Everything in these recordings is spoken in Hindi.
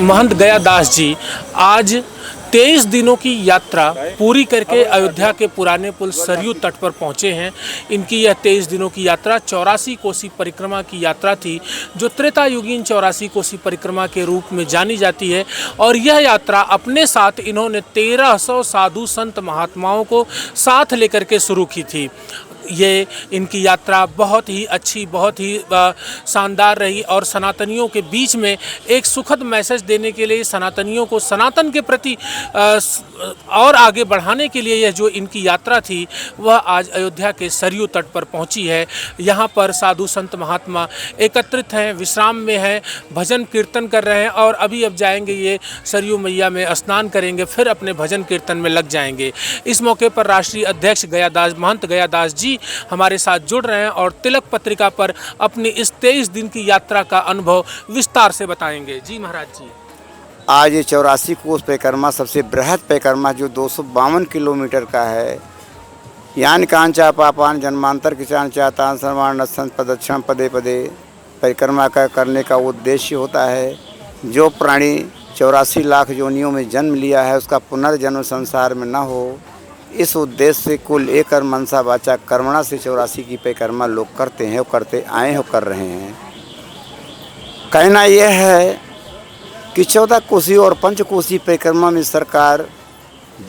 महंत गयादास जी आज 23 दिनों की यात्रा पूरी करके अयोध्या के पुराने पुल सरयू तट पर पहुंचे हैं। इनकी यह 23 दिनों की यात्रा 84 कोसी परिक्रमा की यात्रा थी, जो त्रेतायुगीन 84 कोसी परिक्रमा के रूप में जानी जाती है। और यह यात्रा अपने साथ इन्होंने 1300 साधु संत महात्माओं को साथ लेकर के शुरू की थी। ये इनकी यात्रा बहुत ही अच्छी, बहुत ही शानदार रही और सनातनियों के बीच में एक सुखद मैसेज देने के लिए, सनातनियों को सनातन के प्रति और आगे बढ़ाने के लिए यह जो इनकी यात्रा थी वह आज अयोध्या के सरयू तट पर पहुंची है। यहाँ पर साधु संत महात्मा एकत्रित हैं, विश्राम में हैं, भजन कीर्तन कर रहे हैं और अभी अब जाएंगे ये सरयू मैया में स्नान करेंगे, फिर अपने भजन कीर्तन में लग जाएंगे। इस मौके पर राष्ट्रीय अध्यक्ष गयादास महंत गयादास जी हमारे साथ जुड़ रहे हैं और तिलक पत्रिका पर अपनी इस 23 दिन की यात्रा का अनुभव विस्तार से बताएंगे। जी महाराज जी, आज ये 84 कोस परिक्रमा सबसे बृहद परिक्रमा जो 252 किलोमीटर का है। यान कांचा पापान जन्मांतर किचान चातान सर्वान पदक्षण पदे पदे परिक्रमा का करने का उद्देश्य होता है। जो प्राणी 84 लाख योनियों में जन्म लिया है उसका पुनर्जन्म संसार में न हो, इस उद्देश्य से कुल एकर मनसा वाचा कर्मणा से 84 की परिक्रमा लोग करते हैं, करते आए हैं, कर रहे हैं। कहना यह है कि 14 कोसी और 5 कोसी परिक्रमा में सरकार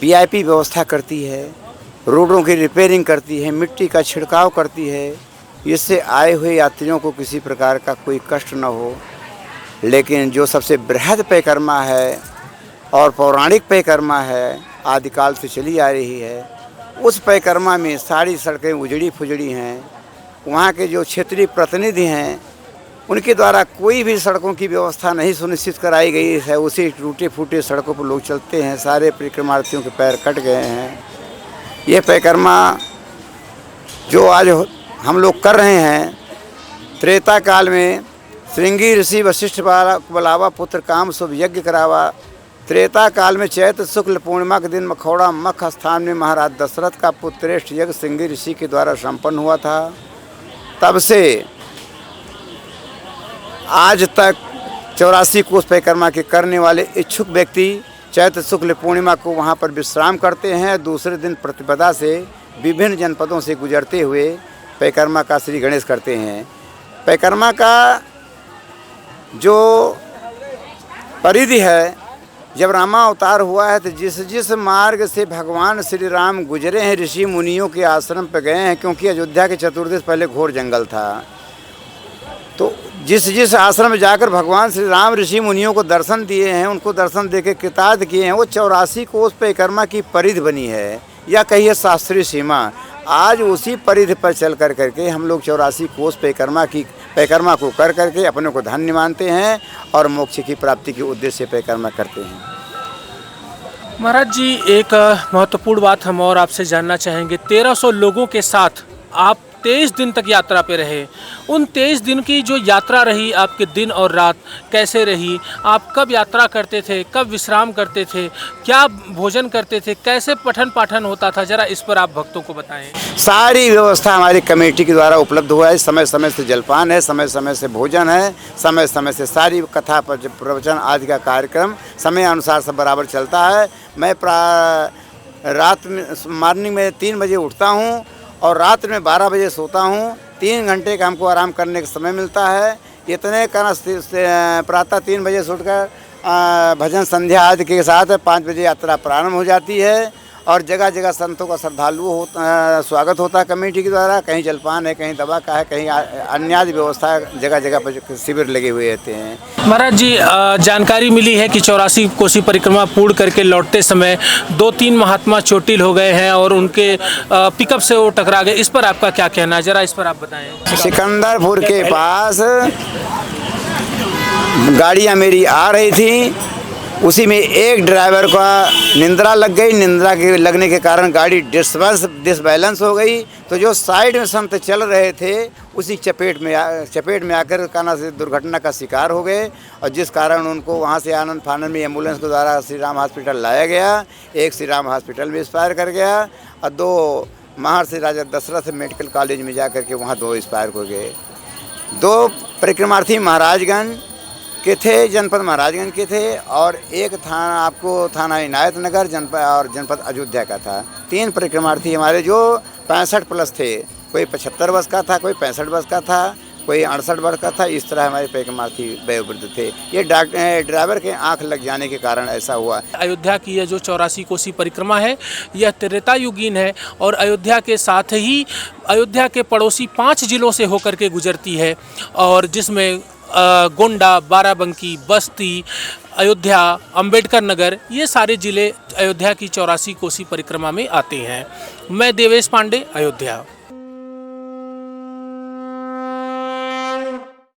वीआईपी व्यवस्था करती है, रोडों की रिपेयरिंग करती है, मिट्टी का छिड़काव करती है, इससे आए हुए यात्रियों को किसी प्रकार का कोई कष्ट न हो। लेकिन जो सबसे बृहद परिक्रमा है और पौराणिक परिक्रमा है, आदिकाल से चली आ रही है, उस परिक्रमा में सारी सड़कें उजड़ी फुजड़ी हैं। वहाँ के जो क्षेत्रीय प्रतिनिधि हैं उनके द्वारा कोई भी सड़कों की व्यवस्था नहीं सुनिश्चित कराई गई है। उसी टूटे फूटे सड़कों पर लोग चलते हैं, सारे परिक्रमार्थियों के पैर कट गए हैं। ये परिक्रमा जो आज हम लोग कर रहे हैं, त्रेता काल में श्रृंगी ऋषि वशिष्ठ बलावा पुत्र काम शुभ यज्ञ करावा। त्रेता काल में चैत्र शुक्ल पूर्णिमा के दिन मखौड़ा मख स्थान में महाराज दशरथ का पुत्रेष्ठ यज्ञ श्रृंगी ऋषि के द्वारा संपन्न हुआ था। तब से आज तक 84 कोस परिक्रमा के करने वाले इच्छुक व्यक्ति चैत्र शुक्ल पूर्णिमा को वहां पर विश्राम करते हैं। दूसरे दिन प्रतिपदा से विभिन्न जनपदों से गुजरते हुए परिक्रमा का श्री गणेश करते हैं। परिक्रमा का जो परिधि है, जब रामा अवतार हुआ है तो जिस जिस मार्ग से भगवान श्री राम गुजरे हैं, ऋषि मुनियों के आश्रम पर गए हैं, क्योंकि अयोध्या के चतुर्दिश पहले घोर जंगल था। तो जिस जिस आश्रम में जाकर भगवान श्री राम ऋषि मुनियों को दर्शन दिए हैं, उनको दर्शन देके कृतार्थ किए हैं, वो 84 कोस परिक्रमा की परिधि बनी है, या कहिए शास्त्रीय सीमा। आज उसी परिधि पर चल कर करके हम लोग 84 कोस परिक्रमा को कर करके अपने को धन्य मानते हैं और मोक्ष की प्राप्ति के उद्देश्य से परिक्रमा करते हैं। महाराज जी, एक महत्वपूर्ण बात हम और आपसे जानना चाहेंगे। 1300 लोगों के साथ आप 23 दिन तक यात्रा पे रहे। उन 23 दिन की जो यात्रा रही, आपके दिन और रात कैसे रही? आप कब यात्रा करते थे, कब विश्राम करते थे, क्या भोजन करते थे, कैसे पठन पाठन होता था? जरा इस पर आप भक्तों को बताएं। सारी व्यवस्था हमारी कमेटी के द्वारा उपलब्ध हुआ है। समय समय से जलपान है, समय समय से भोजन है, समय समय से सारी कथा प्रवचन आदि का कार्यक्रम समय अनुसार सब बराबर चलता है। मैं रात में मॉर्निंग में 3 बजे उठता हूँ और रात में 12 बजे सोता हूँ। 3 घंटे का हमको आराम करने का समय मिलता है। इतने का प्रातः 3 बजे से उठकर भजन संध्या आदि के साथ 5 बजे यात्रा प्रारंभ हो जाती है और जगह जगह संतों का श्रद्धालुओं स्वागत होता है कमेटी के द्वारा। कहीं जलपान है, कहीं दवा का है, कहीं अन्य व्यवस्था, जगह जगह पर शिविर लगे हुए रहते हैं। महाराज जी, जानकारी मिली है कि 84 कोसी परिक्रमा पूर्ण करके लौटते समय 2-3 महात्मा चोटिल हो गए हैं और उनके पिकअप से वो टकरा गए। इस पर आपका क्या कहना है, जरा इस पर आप बताएं। सिकंदरपुर के पास गाड़ियाँ मेरी आ रही थी, उसी में एक ड्राइवर का निंद्रा लग गई। निंद्रा के लगने के कारण गाड़ी डिसबैलेंस हो गई, तो जो साइड में संत चल रहे थे उसी चपेट में आकर काना से दुर्घटना का शिकार हो गए और जिस कारण उनको वहां से आनंद फानंद में एम्बुलेंस के द्वारा श्री राम हॉस्पिटल लाया गया। एक श्री राम हॉस्पिटल में एक्सपायर कर गया और 2 महर्षि राजा दशरथ मेडिकल कॉलेज में जा कर के वहाँ 2 एक्सपायर हो गए। 2 परिक्रमार्थी महाराजगण के थे, जनपद महाराजगंज के थे, और एक थाना आपको थाना इनायत नगर जनपद अयोध्या का था। 3 परिक्रमार्थी हमारे जो 65 प्लस थे, कोई 75 वर्ष का था, कोई 65 वर्ष का था, कोई 68 वर्ष का था। इस तरह हमारे परिक्रमार्थी वयोवृद्ध थे। ये ड्राइवर के आंख लग जाने के कारण ऐसा हुआ। अयोध्या की यह जो 84 कोसी परिक्रमा है, यह त्रेतायुगीन है और अयोध्या के साथ ही अयोध्या के पड़ोसी 5 जिलों से होकर के गुजरती है, और जिसमें गोंडा, बाराबंकी, बस्ती, अयोध्या, अंबेडकर नगर, ये सारे ज़िले अयोध्या की 84 कोसी परिक्रमा में आते हैं। मैं देवेश पांडे, अयोध्या।